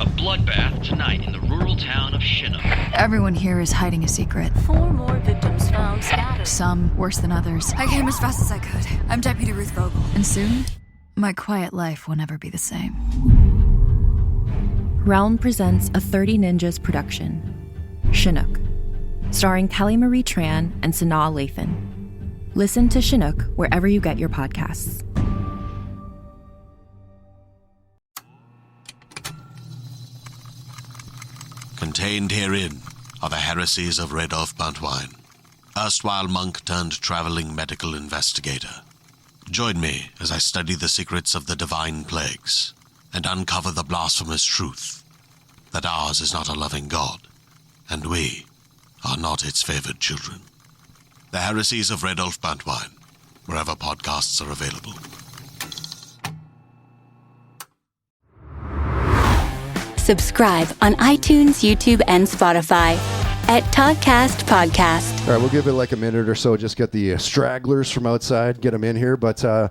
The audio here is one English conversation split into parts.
A bloodbath tonight in the rural town of Chinook. Everyone here is hiding a secret. 4 more victims found scattered. Some worse than others. I came as fast as I could. I'm Deputy Ruth Vogel. And soon, my quiet life will never be the same. Realm presents a 30 Ninjas production, Chinook, starring Kelly Marie Tran and Sanaa Lathan. Listen to Chinook wherever you get your podcasts. Contained herein are the heresies of Radolf Buntwine, erstwhile monk turned traveling medical investigator. Join me as I study the secrets of the divine plagues and uncover the blasphemous truth that ours is not a loving God, and we are not its favored children. The heresies of Radolf Buntwine, wherever podcasts are available. Subscribe on iTunes, YouTube, and Spotify at Toddcast Podcast. All right, we'll give it like a minute or so, just get the stragglers from outside, get them in here. But I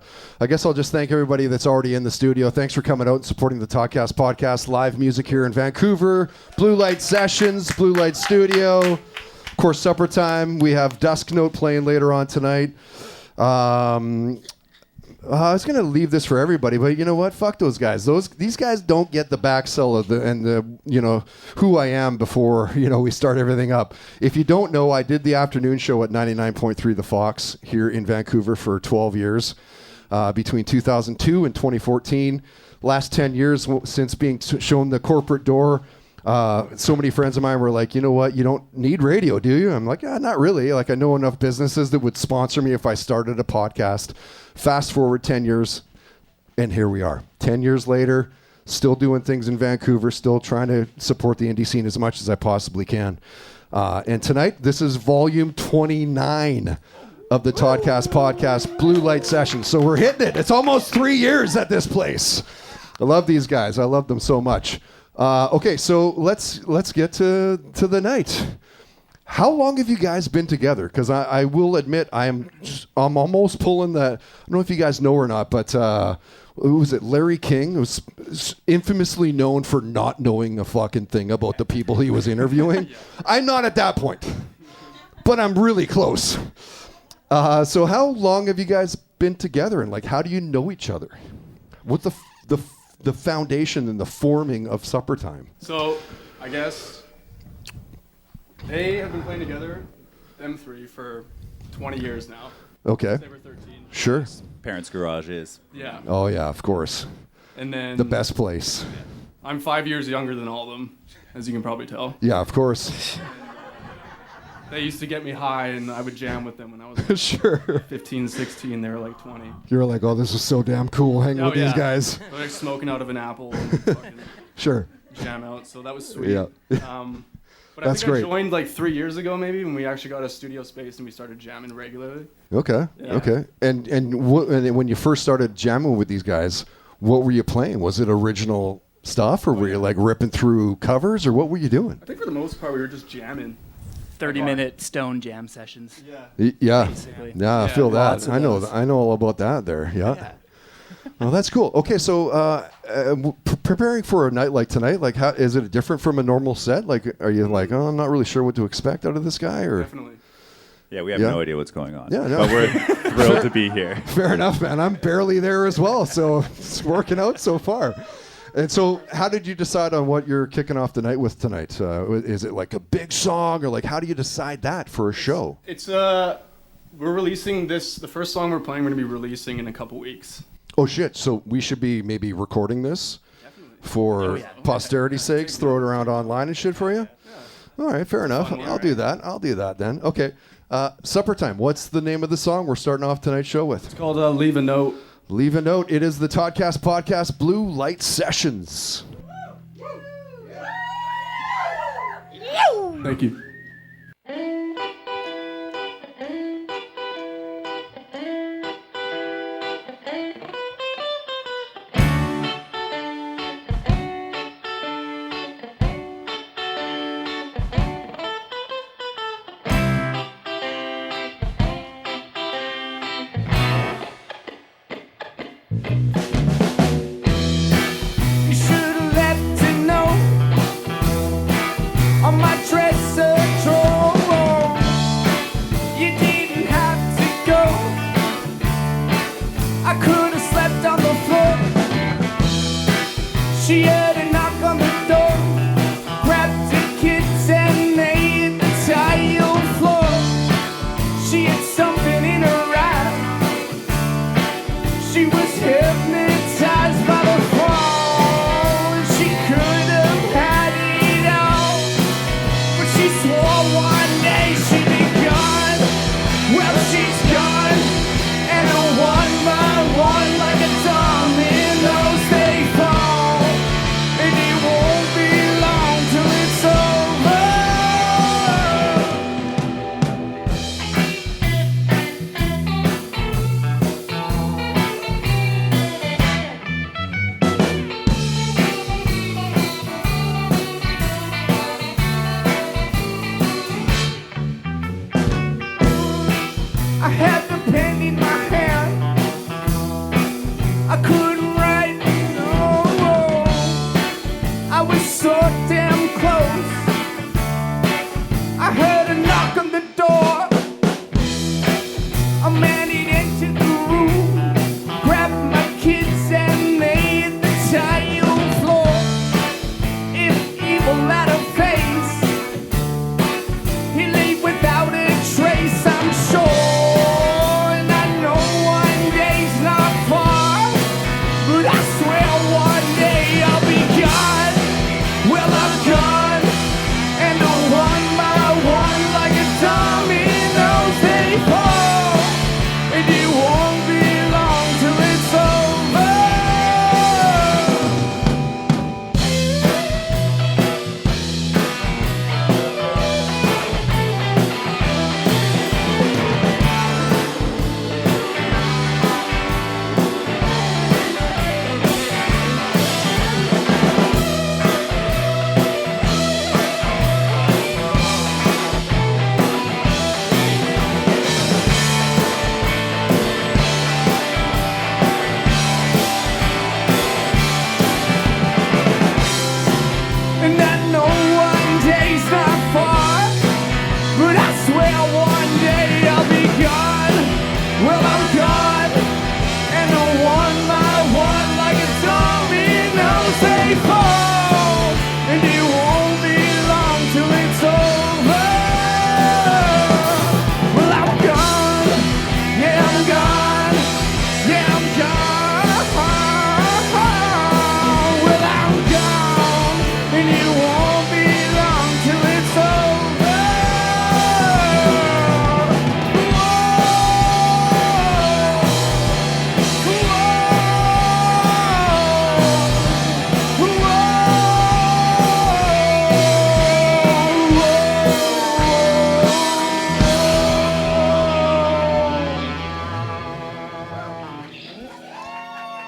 guess I'll just thank everybody that's already in the studio. Thanks for coming out and supporting the Toddcast Podcast. Live music here in Vancouver. Blue Light Sessions, Blue Light Studio. Of course, Suppertime. We have Dusk Note playing later on tonight. I was going to leave this for everybody, but you know what? Fuck those guys. These guys don't get the back sell of the who I am before, we start everything up. If you don't know, I did the afternoon show at 99.3 The Fox here in Vancouver for 12 years, between 2002 and 2014. Last 10 years since being shown the corporate door, so many friends of mine were like, you know what? You don't need radio, do you? I'm like, yeah, not really. Like, I know enough businesses that would sponsor me if I started a podcast. Fast forward 10 years, and here we are. 10 years later, still doing things in Vancouver, still trying to support the indie scene as much as I possibly can. And tonight, this is volume 29 of the Toddcast Podcast Blue Light Session. So we're hitting it. It's almost 3 years at this place. I love these guys. I love them so much. Okay, so let's get to the night. How long have you guys been together? Because I will admit I'm almost pulling the. I don't know if you guys know or not, but was it Larry King? Who was infamously known for not knowing a fucking thing about the people he was interviewing. I'm not at that point, but I'm really close. So how long have you guys been together, and like how do you know each other? What's the foundation and the forming of Suppertime? So, I guess they have been playing together, them three, for 20 years now. Okay. Since they were 13. Sure. Parents' garage is. Yeah. Oh yeah, of course. And then The best place. Yeah. I'm 5 years younger than all of them, as you can probably tell. Yeah, of course. They used to get me high, and I would jam with them when I was like Sure. 15, 16. They were like 20. You were like, oh, this is so damn cool hanging with these guys. They're like smoking out of an apple and fucking Sure. jam out, so that was sweet. Yeah. But That's I think great. I joined like 3 years ago, maybe, when we actually got a studio space and we started jamming regularly. Okay. Yeah. Okay. And when you first started jamming with these guys, what were you playing? Was it original stuff, or were you like ripping through covers, or what were you doing? I think for the most part we were just jamming. 30-minute stone jam sessions. Yeah. Yeah. Basically. Yeah, I feel lots that. of I know. those. I know all about that there. Yeah. Well, that's cool. Okay, so preparing for a night like tonight, like, how is it different from a normal set? Like, are you like, oh, I'm not really sure what to expect out of this guy, or? Definitely. Yeah, we have no idea what's going on. Yeah, no. But we're thrilled to be here. Fair enough, man. I'm barely there as well, so it's working out so far. And so, how did you decide on what you're kicking off the night with tonight? Is it like a big song, or like how do you decide that for a show? It's we're releasing this. The first song we're playing, we're gonna be releasing in a couple weeks. Oh shit! So we should be maybe recording this for posterity's sakes, throw it around online and shit for you. Yeah. All right, fair enough. I'll do that. I'll do that then. Okay. Suppertime. What's the name of the song we're starting off tonight's show with? It's called "Leave a Note." Leave a Note. It is the Toddcast Podcast Blue Light Sessions. Thank you. You should've let me know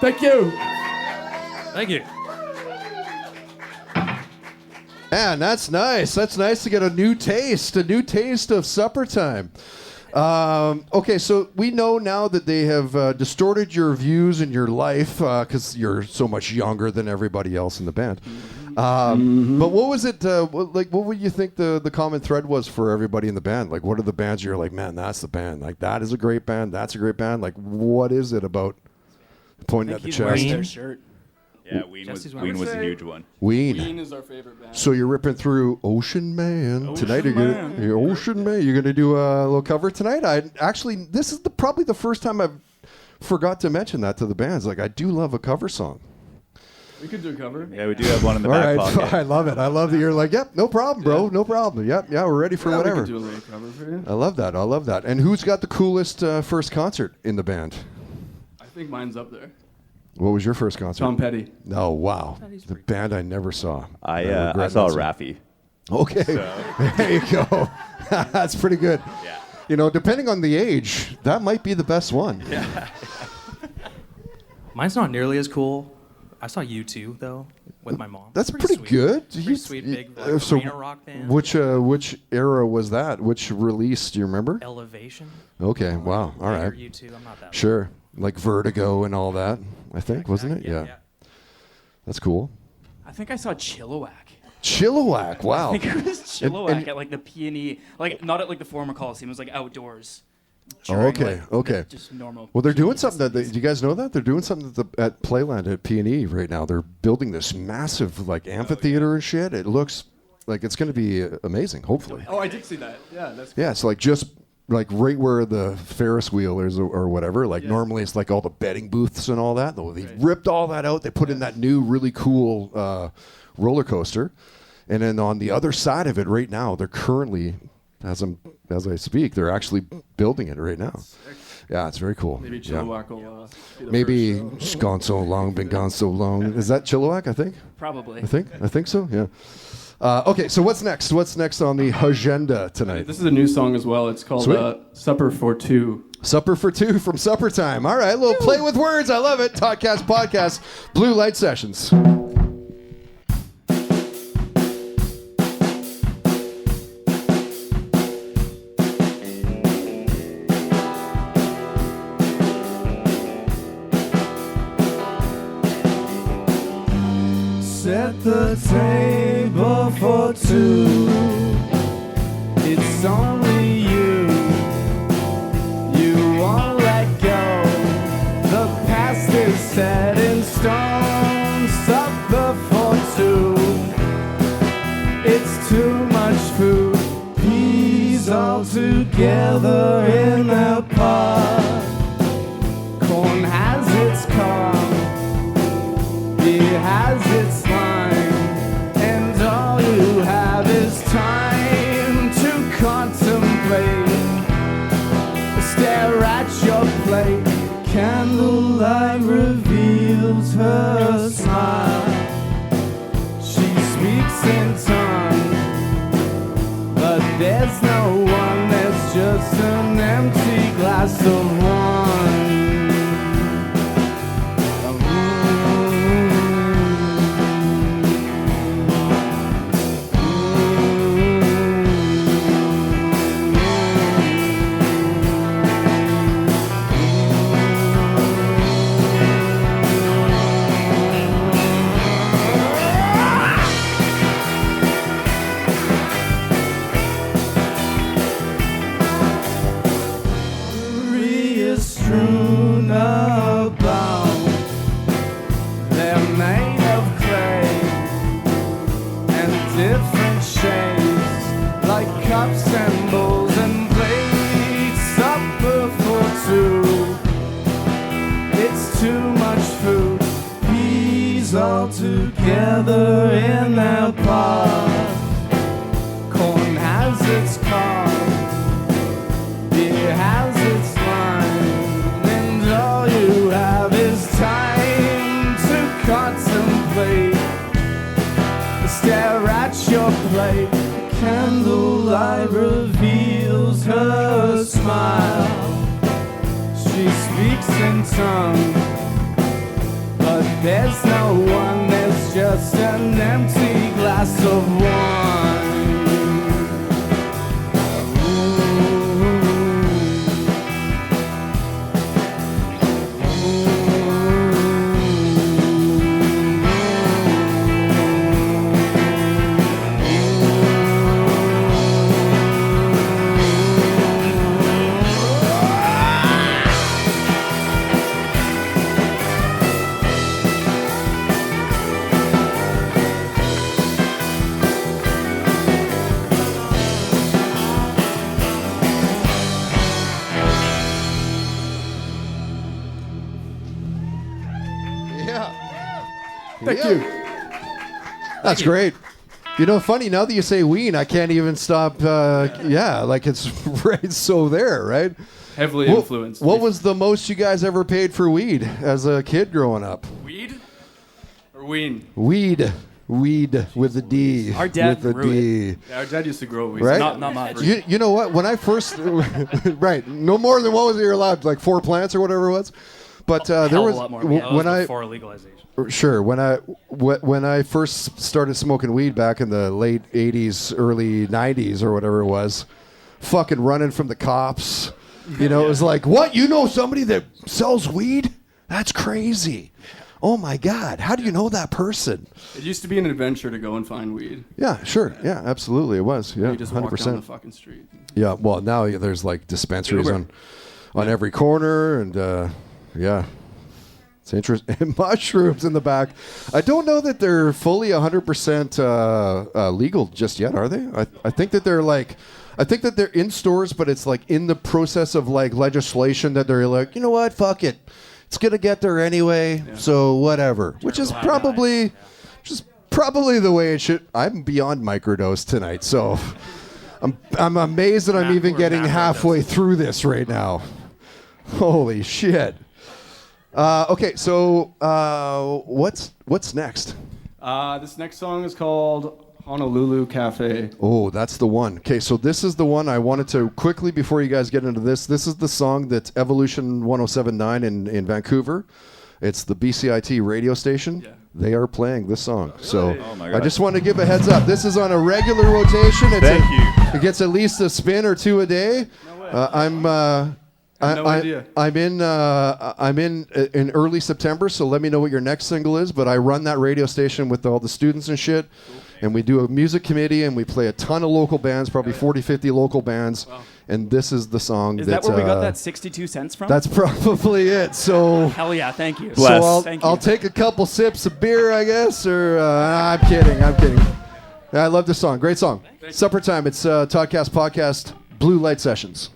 Thank you. Thank you. Man, that's nice. That's nice to get a new taste of Suppertime. Okay, so we know now that they have distorted your views in your life because you're so much younger than everybody else in the band. But what was it like? What would you think the common thread was for everybody in the band? Like, what are the bands you're like, man, that's the band. Like, that is a great band. That's a great band. Like, what is it about pointing at the chest? Wearing their shirt. Yeah, Ween was a huge one. Ween is our favorite band. So you're ripping through Ocean Man tonight. Man. Ocean Man. You're gonna do a little cover tonight. This is probably the first time I've forgot to mention that to the bands. Like, I do love a cover song. We could do a cover. Yeah, we do have one in the back pocket. I love it. I love that you're like, yep, no problem, bro, no problem. Yep, yeah, we're ready for whatever. We could do a little cover for you. I love that. And who's got the coolest first concert in the band? I think mine's up there. What was your first concert? Tom Petty. Oh, wow. The band I never saw. I saw Raffi. Okay. So. There you go. That's pretty good. Yeah. You know, depending on the age, that might be the best one. Yeah. Mine's not nearly as cool. I saw U2 though with my mom. That's pretty sweet. good. Pretty sweet, big like, arena rock band. Which era was that? Which release? Do you remember? Elevation. Okay. Wow. All right. U2. I'm not that. Sure. Like Vertigo and all that. I think, wasn't it? Yeah. That's cool. I think I saw Chilliwack. Chilliwack. Wow. I think it was Chilliwack at like the P&E, like not at like the former Coliseum. It was like outdoors. Okay. Just normal. Well, they're doing something. Do you guys know that they're doing something at Playland at P&E right now? They're building this massive like amphitheater and shit. It looks like it's going to be amazing. Hopefully. Oh, I did see that. Yeah, that's cool. Yeah, it's like just like right where the Ferris wheel is or whatever. Like normally it's like all the betting booths and all that. They ripped all that out. They put in that new really cool roller coaster, and then on the other side of it right now, they're currently as I speak, they're actually building it right now. Yeah, it's very cool. Maybe Chilliwack will be the Maybe first show. gone so long, been gone so long. Is that Chilliwack? I think. Probably. I think so. Yeah. Okay, so what's next? What's next on the agenda tonight? This is a new song as well. It's called Supper for Two. Supper for Two from Suppertime. All right, a little play with words. I love it. Toddcast Podcast, Blue Light Sessions. Set the table for two. It's only you. You won't let go. The past is set in stone. Supper for two. It's too much food. Peas all together in a pot. Corn has its cob. It has its line, and all you have is time to contemplate. Stare at your plate. Candlelight reveals her smile. She speaks in tongues, but there's no one. There's just an empty glass of wine. Strewn about, they're made of clay and different shapes, like cups and bowls and plates. Supper for two. It's too much food. Peas all together in their pot. Corn has its cob. Beer has its line. All you have is time to contemplate. Stare at your plate. Candlelight reveals her smile. She speaks in tongues, There's no one, there's just an empty glass of wine. Thank you. That's great. You know, funny, now that you say weed, I can't even stop. Like it's right so there, right? Heavily influenced. What was the most you guys ever paid for weed as a kid growing up? Weed? Or ween? Weed. Weed with a D. Our dad with a grew D. it. Yeah, our dad used to grow weed. Right? Not much. You know what? When I first, right, no more than what was it you're allowed, like 4 plants or whatever it was. But there was a lot more. When before legalization. Sure. When I first started smoking weed back in the late 80s, early 90s or whatever it was, fucking running from the cops. You know, it was like, what? You know somebody that sells weed? That's crazy. Oh my God. How do you know that person? It used to be an adventure to go and find weed. Yeah, sure. Yeah, absolutely. It was. Yeah, you just 100%. walk down the fucking street. Yeah, well, now there's like dispensaries on every corner and yeah. It's interesting. Mushrooms in the back. I don't know that they're fully 100% legal just yet, are they? I think that they're in stores, but it's like in the process of like legislation that they're like, you know what, fuck it. It's going to get there anyway, so whatever. Which is probably the way it should. I'm beyond microdose tonight, so I'm amazed that I'm even getting halfway through this right now. Holy shit. Okay, so what's next? This next song is called Honolulu Cafe. Oh, that's the one. Okay, so this is the one I wanted to quickly, before you guys get into this. This is the song that's Evolution 1079 in Vancouver. It's the BCIT radio station. Yeah. They are playing this song. So I just want to give a heads up. This is on a regular rotation. Thank you. It gets at least a spin or two a day. No way. I'm in early September, so let me know what your next single is. But I run that radio station with all the students and shit, and we do a music committee, and we play a ton of local bands, probably 40, 50 local bands. Wow. And this is the song. Is that where we got that 62 cents from? That's probably it. So hell yeah, thank you. So I'll take a couple sips of beer, I guess, or I'm kidding. I love this song. Great song. Suppertime. It's Toddcast Podcast Blue Light Sessions.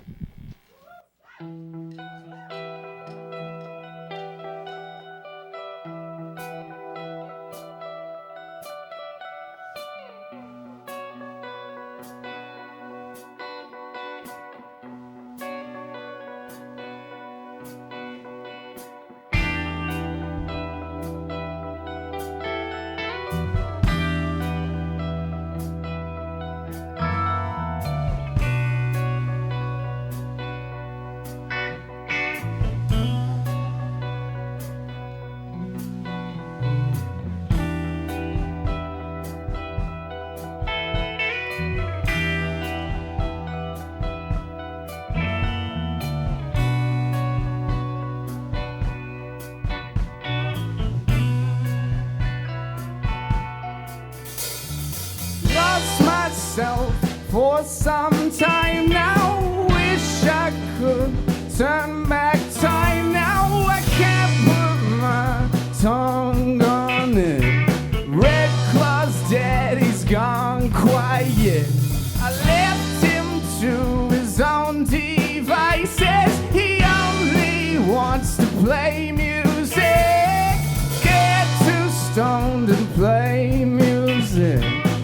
For some time now, wish I could turn back time now. I can't put my tongue on it. Red Claw's dead, he's gone quiet. I left him to his own devices. He only wants to play music. Get too stoned and play music.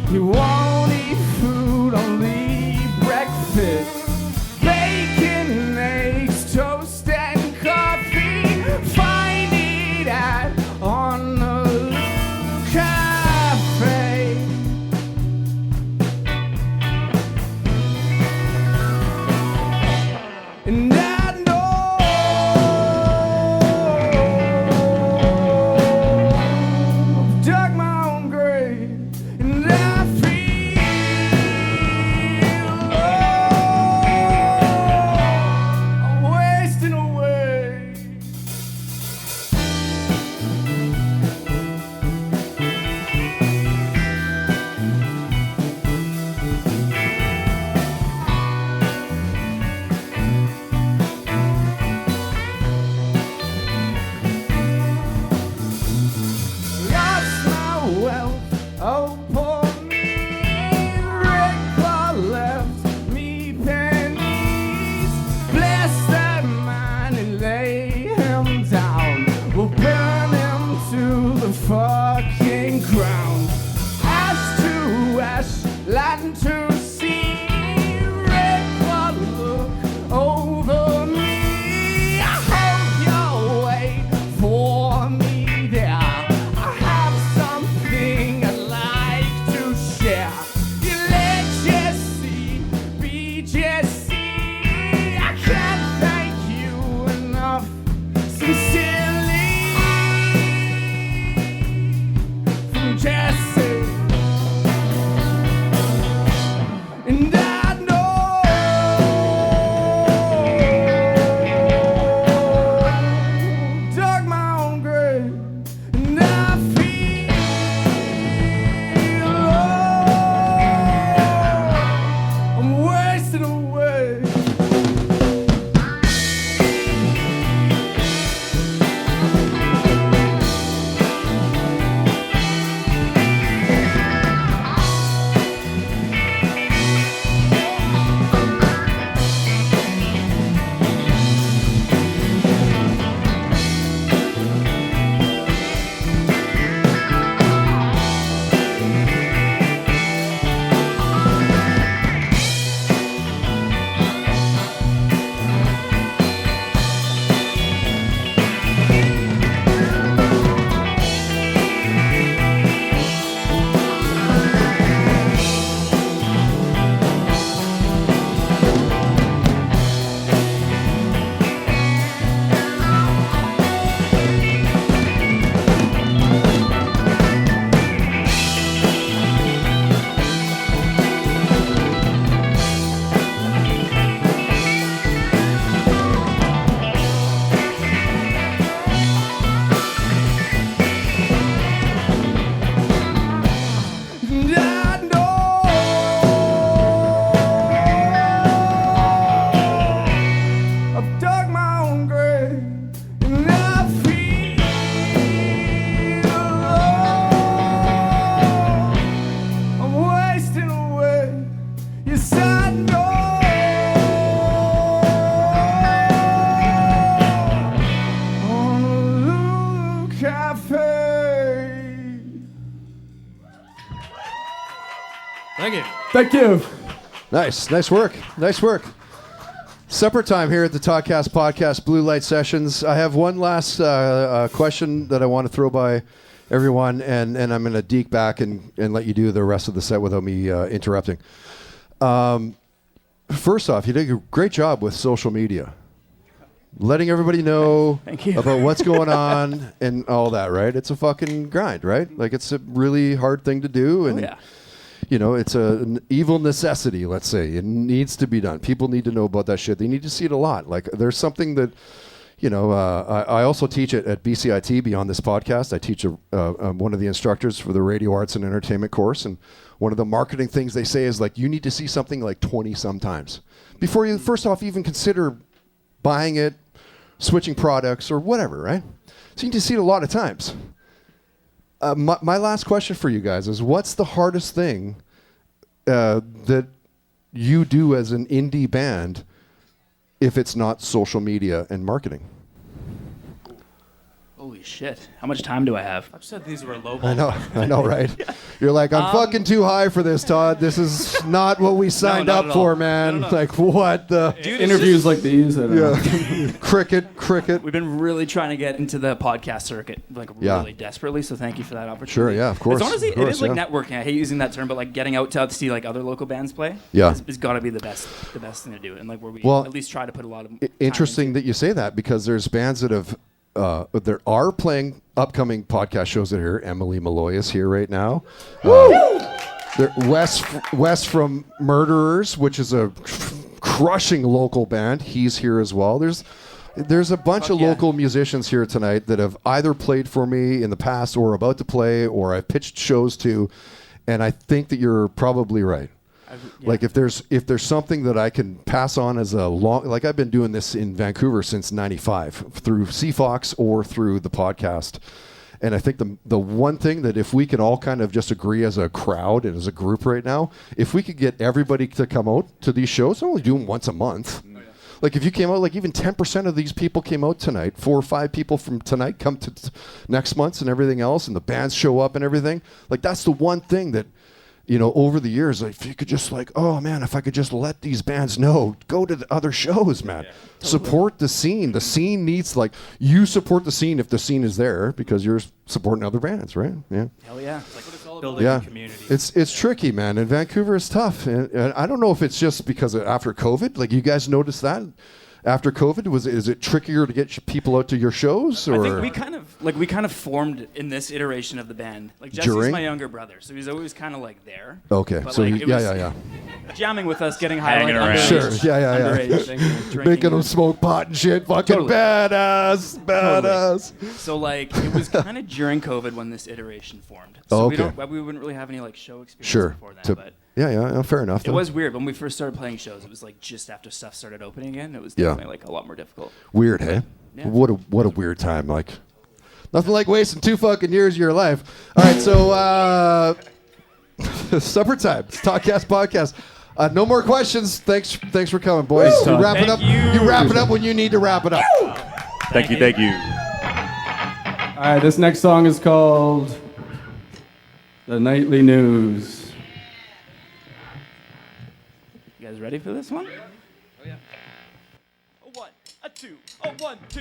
He won't eat food, only breakfast. Bacon, eggs, toast, and coffee. Find it at Honolulu Cafe. And I know Thank you. Thank you. Nice work. Suppertime here at the Toddcast Podcast Blue Light Sessions. I have one last question that I want to throw by everyone, and I'm going to deke back and let you do the rest of the set without me interrupting. First off, you did a great job with social media. Letting everybody know about what's going on and all that, right? It's a fucking grind, right? Like, it's a really hard thing to do, and it's an evil necessity, let's say. It needs to be done. People need to know about that shit. They need to see it a lot. Like, there's something that, I also teach it at BCIT beyond this podcast. I teach one of the instructors for the Radio Arts and Entertainment course, and one of the marketing things they say is, like, you need to see something like 20 sometimes before you, first off, even consider buying it, switching products, or whatever, right? So you need to see it a lot of times. My last question for you guys is, what's the hardest thing that you do as an indie band if it's not social media and marketing? Holy shit. How much time do I have? I said these were low. I know, right? You're like, I'm fucking too high for this, Todd. This is not what we signed up for, man. No. Like, what the? Dude, interviews like these. Cricket. We've been really trying to get into the podcast circuit, like really desperately. So thank you for that opportunity. Sure, yeah, of course. It's honestly, it is like networking. I hate using that term, but like getting out to see like other local bands play. Yeah, it's got to be the best thing to do, and like where we at least try to put a lot of. Interesting that you say that, because there's bands that have. There are playing upcoming podcast shows that are here. Emily Malloy is here right now. Wes from Murderers, which is a crushing local band. He's here as well. There's a bunch of local musicians here tonight that have either played for me in the past or about to play, or I've pitched shows to, and I think that you're probably right. Like, if there's something that I can pass on as like, I've been doing this in Vancouver since '95 through CFox or through the podcast, and I think the one thing that if we can all kind of just agree as a crowd and as a group right now, if we could get everybody to come out to these shows, I only do them once a month. Like, if you came out, like even 10% of these people came out tonight, 4 or 5 people from tonight come to next month's and everything else, and the bands show up and everything. Like, that's the one thing that. Over the years, like, if you could just like, oh man, if I could just let these bands know, go to the other shows, man. Yeah, totally. Support the scene. The scene needs, like, you support the scene if the scene is there, because you're supporting other bands, right? Yeah. Hell yeah. It's like what it's all building a community. It's tricky, man. And Vancouver is tough. And I don't know if it's just because after COVID, like, you guys noticed that? After COVID, is it trickier to get people out to your shows? Or? I think we kind of formed in this iteration of the band. Like, Jesse's my younger brother, so he's always kind of like there. Okay, but so like, jamming with us, getting high, hanging around. Sure, yeah. Making them smoke pot and shit. Fucking badass. Totally. So like, it was kind of during COVID when this iteration formed. So we wouldn't really have any like show experience before then. But yeah, fair enough. It was weird when we first started playing shows. It was like just after stuff started opening again. It was definitely like a lot more difficult. Weird, hey? Yeah. What a weird time. Like, nothing like wasting 2 fucking years of your life. All right, so Suppertime. It's Toddcast Podcast. No more questions. Thanks for coming, boys. You wrap it up. You wrap it up when you need to wrap it up. Thank you. All right, this next song is called The Nightly News. You guys ready for this one? Oh yeah. A 1, a 2, a 1, 2.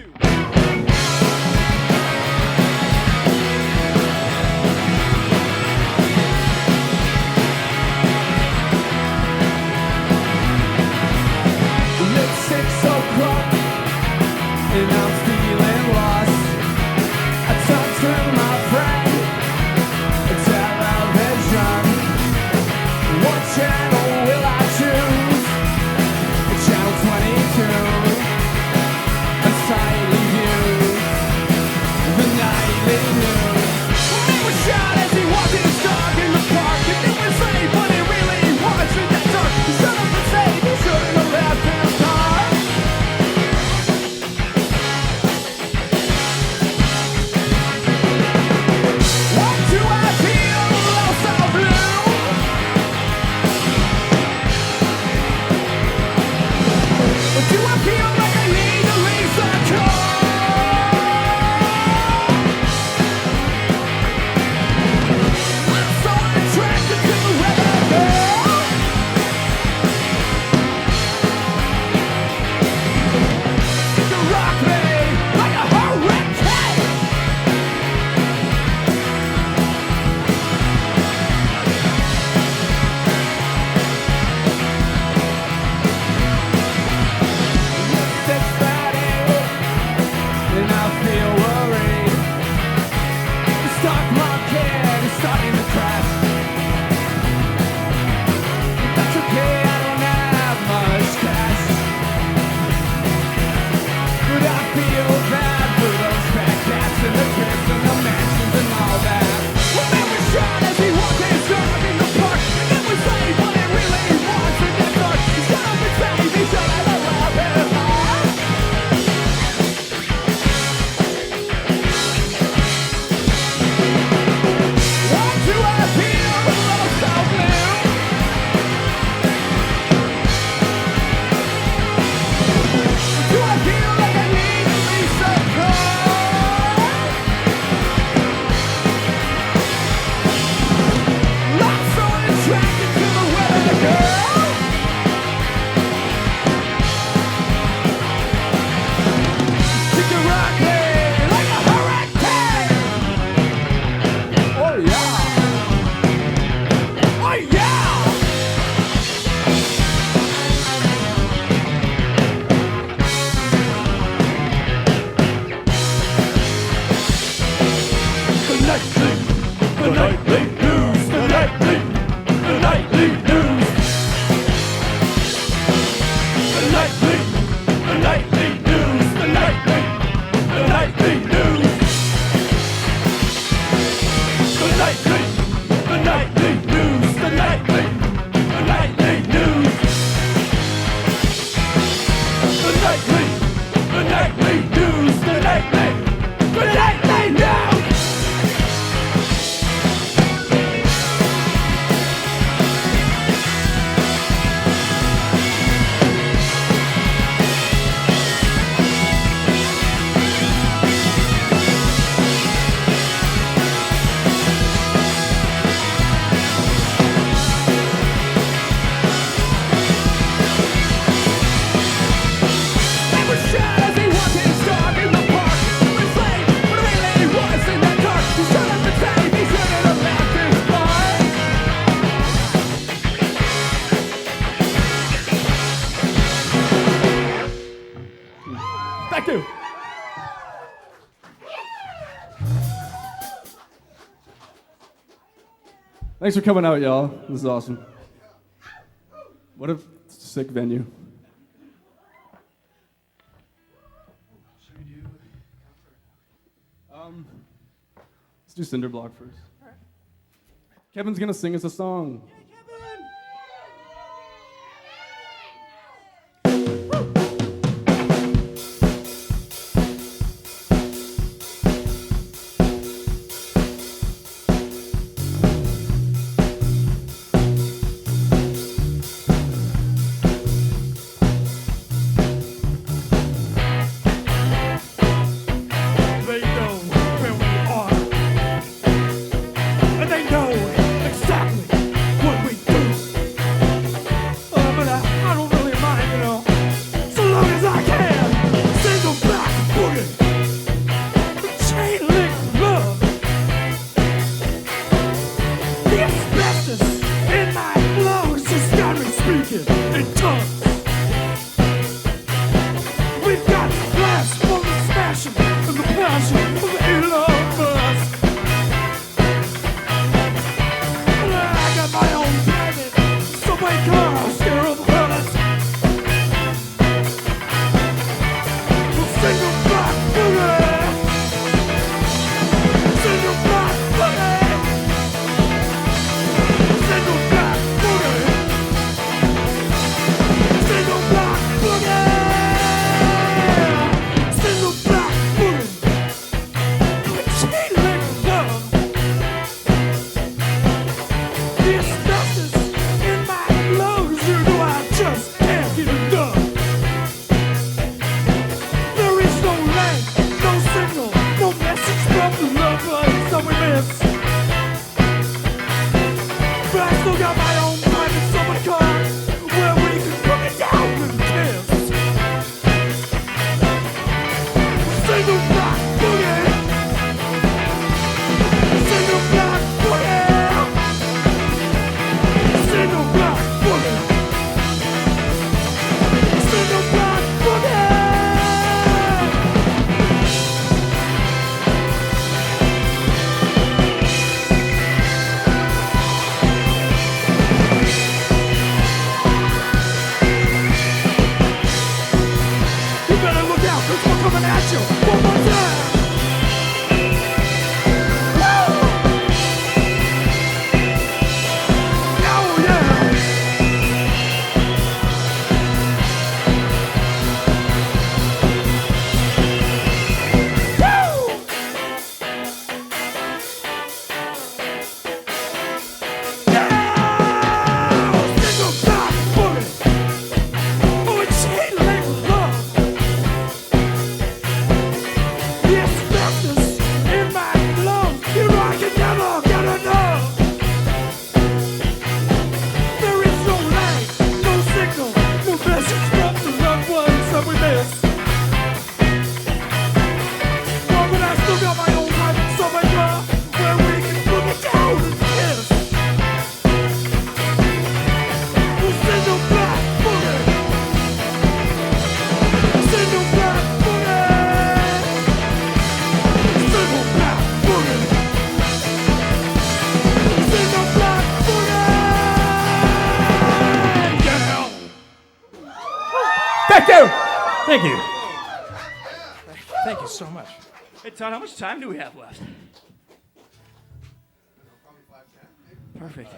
It's 6 o'clock and I'm feeling lost. I talked to my friend, television. What channel will I choose? Channel 22. Unsightly views. Thanks for coming out, y'all. This is awesome. What a sick venue. Let's do Cinder Block first. All right. Kevin's gonna sing us a song. Thank you. Thank you so much. Hey, Todd, how much time do we have left? Perfect.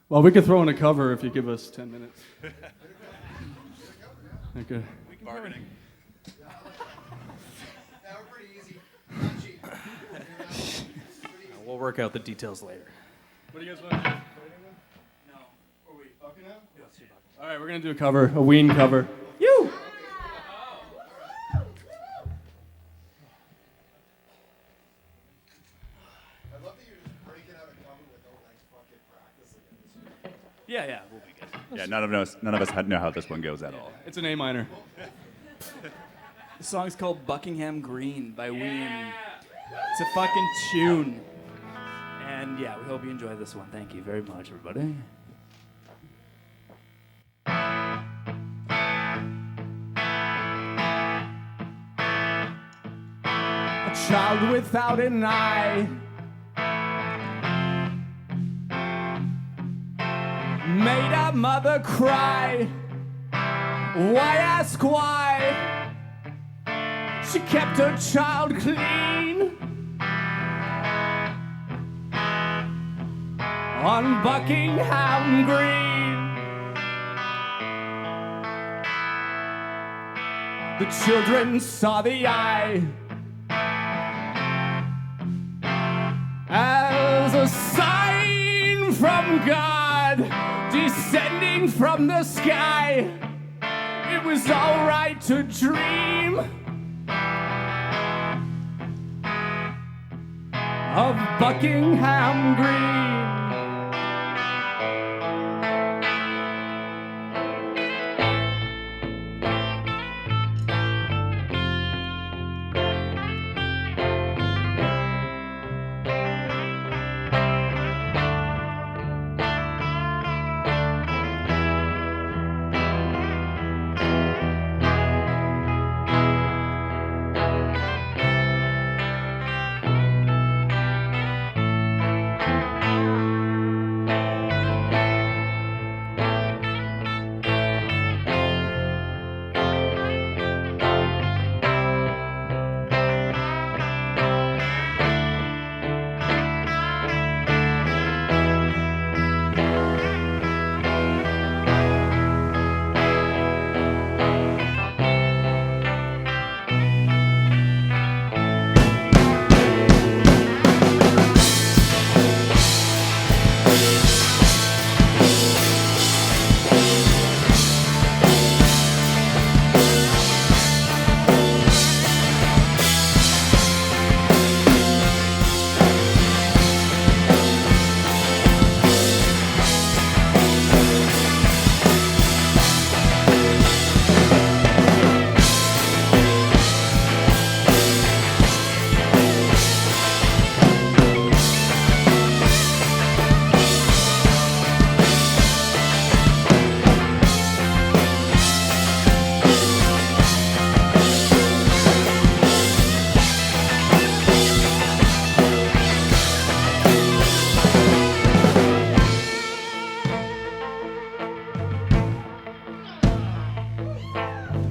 Well, we could throw in a cover if you give us 10 minutes. Okay. Bargaining. We'll work out the details later. What do you guys want to do? No. Are we fucking now? All right, we're going to do a cover, a Ween cover. You! Yeah, we'll be good. Yeah, none of us know how this one goes at all. It's an A minor. The song's called Buckingham Green by Ween. It's a fucking tune. And yeah, we hope you enjoy this one. Thank you very much, everybody. A child without an eye, made a mother cry. Why ask why? She kept her child clean. On Buckingham Green, the children saw the eye as a sign from God descending from the sky. It was all right to dream of Buckingham Green.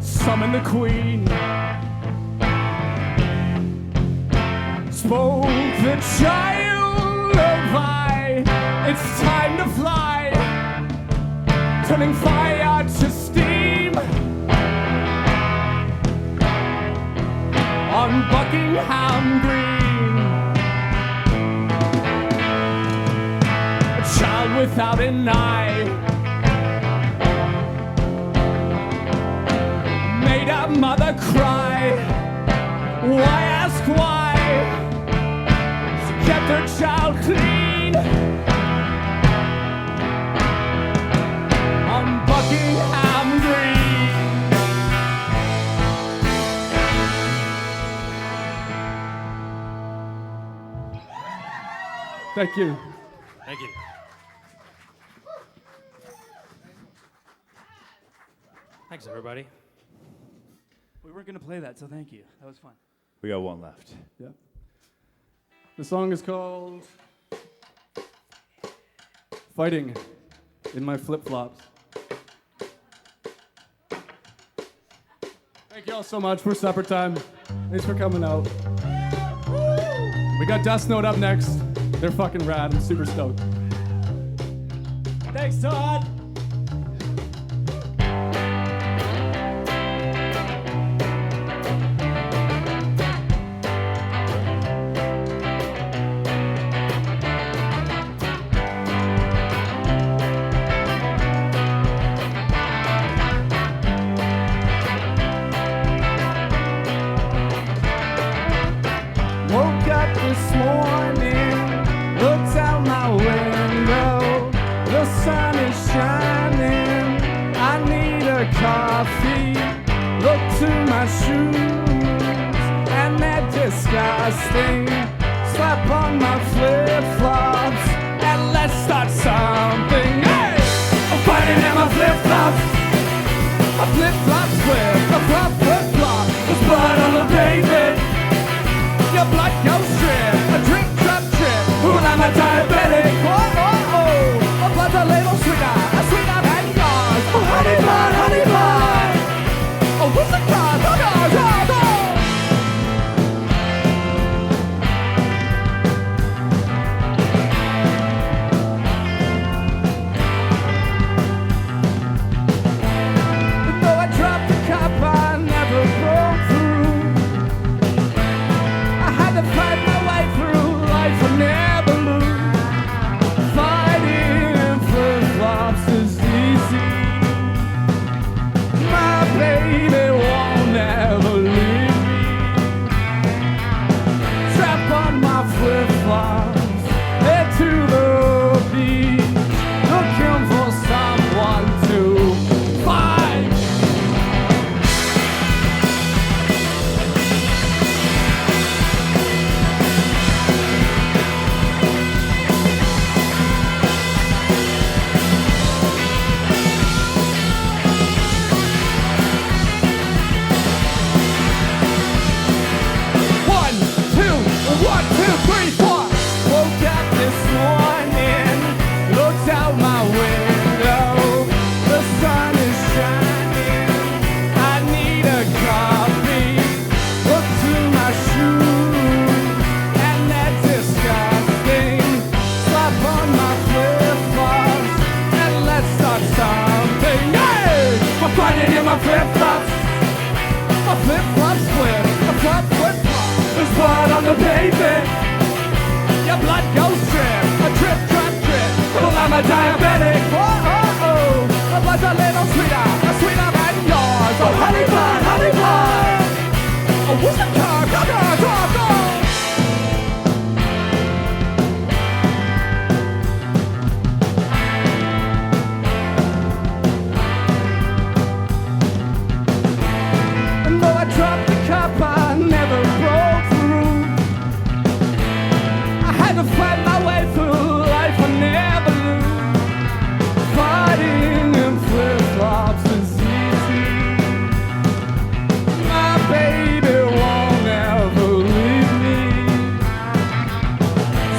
Summon the Queen. Spoke the child of I. It's time to fly, turning fire to steam on Buckingham Green. A child without an eye made a mother cry. Why ask why? She kept her child clean on Buckingham Green. Thank you. Thank you. Thanks, everybody. We weren't going to play that, so thank you. That was fun. We got one left. Yeah. The song is called Fighting in My Flip-Flops. Thank you all so much for Suppertime. Thanks for coming out. We got Dust Note up next. They're fucking rad. I'm super stoked. Thanks, Todd. Woke up this morning, looked out my window. The sun is shining, I need a coffee. Look to my shoes, and they're disgusting. Slap on my flip-flops, and let's start something. Hey! I'm fighting in my flip-flops. My flip-flops flip, a flop, flip-flop. There's blood on the pavement. Your blood goes strip, a drip, drop, trip. Well, I'm a diabetic. Oh, oh, oh. My blood's a little sweeter. my flip-flops. My flip-flops split, my flip-flop. There's blood on the pavement. Your blood goes drip, a drip, drip, drip. Well, I'm a diabetic. Oh, oh, oh. My blood's a little sweeter than yours. Oh, honey blood, honey blood. Oh, who's the car? Go, go, go, go. And though I dropped the cup, I never broke through. I had to fight my way through life, I never lose. Fighting in flip-flops is easy. My baby won't ever leave me.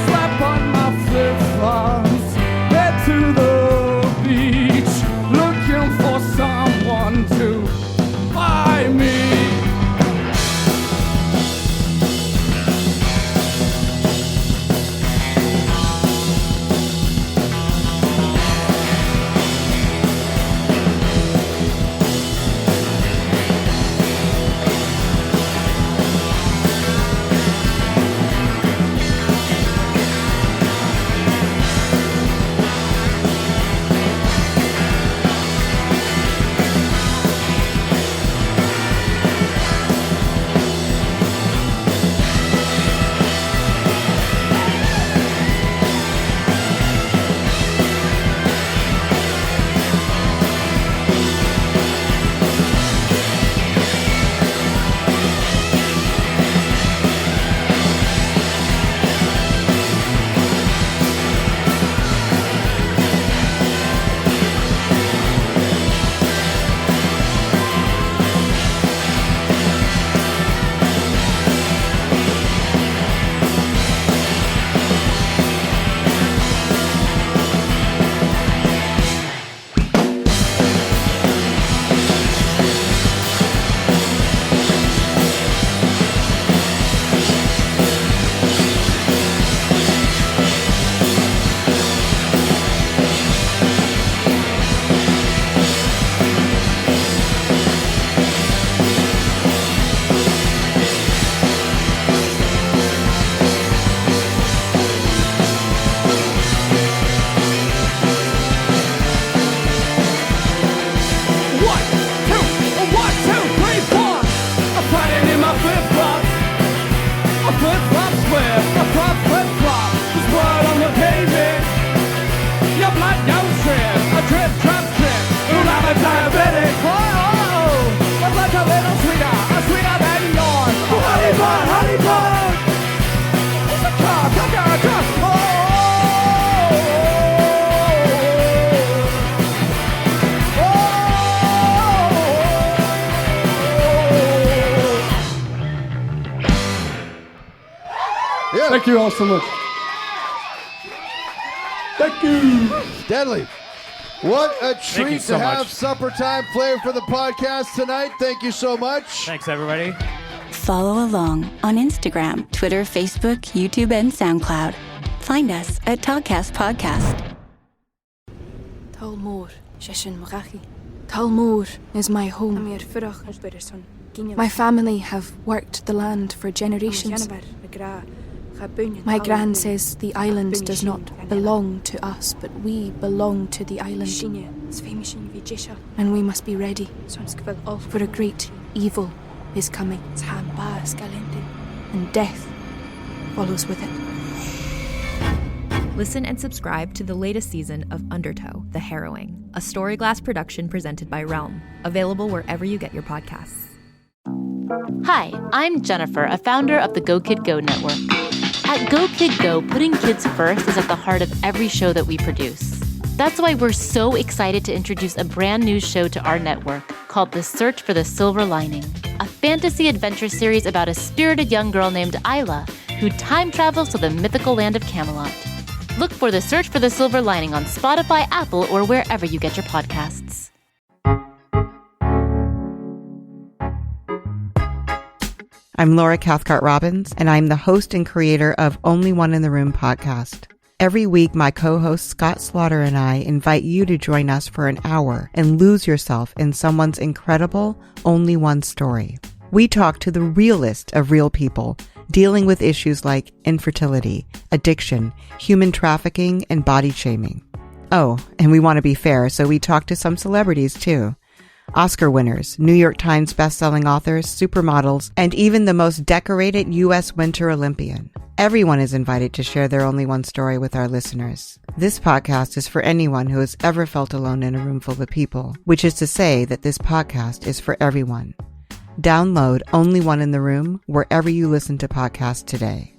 Slap on my flip-flops, head to the beach, looking for someone to buy me. Thank you all so much. Thank you. Deadly. What a treat you so to have much. Suppertime play for the podcast tonight. Thank you so much. Thanks, everybody. Follow along on Instagram, Twitter, Facebook, YouTube, and SoundCloud. Find us at Talkcast Podcast. Talmor, Sheshin Magachi. Talmor is my home. My family have worked the land for generations. My gran says the island does not belong to us, but we belong to the island. And we must be ready, for a great evil is coming, and death follows with it. Listen and subscribe to the latest season of Undertow, The Harrowing, a Storyglass production presented by Realm, available wherever you get your podcasts. Hi, I'm Jennifer, a founder of the Go Kid Go network. At Go Kid Go, putting kids first is at the heart of every show that we produce. That's why we're so excited to introduce a brand new show to our network called The Search for the Silver Lining, a fantasy adventure series about a spirited young girl named Isla who time travels to the mythical land of Camelot. Look for The Search for the Silver Lining on Spotify, Apple, or wherever you get your podcasts. I'm Laura Cathcart Robbins, and I'm the host and creator of Only One in the Room podcast. Every week, my co-host Scott Slaughter and I invite you to join us for an hour and lose yourself in someone's incredible only one story. We talk to the realest of real people, dealing with issues like infertility, addiction, human trafficking, and body shaming. Oh, and we want to be fair, so we talk to some celebrities too. Oscar winners, New York Times bestselling authors, supermodels, and even the most decorated U.S. Winter Olympian. Everyone is invited to share their only one story with our listeners. This podcast is for anyone who has ever felt alone in a room full of people, which is to say that this podcast is for everyone. Download Only One in the Room wherever you listen to podcasts today.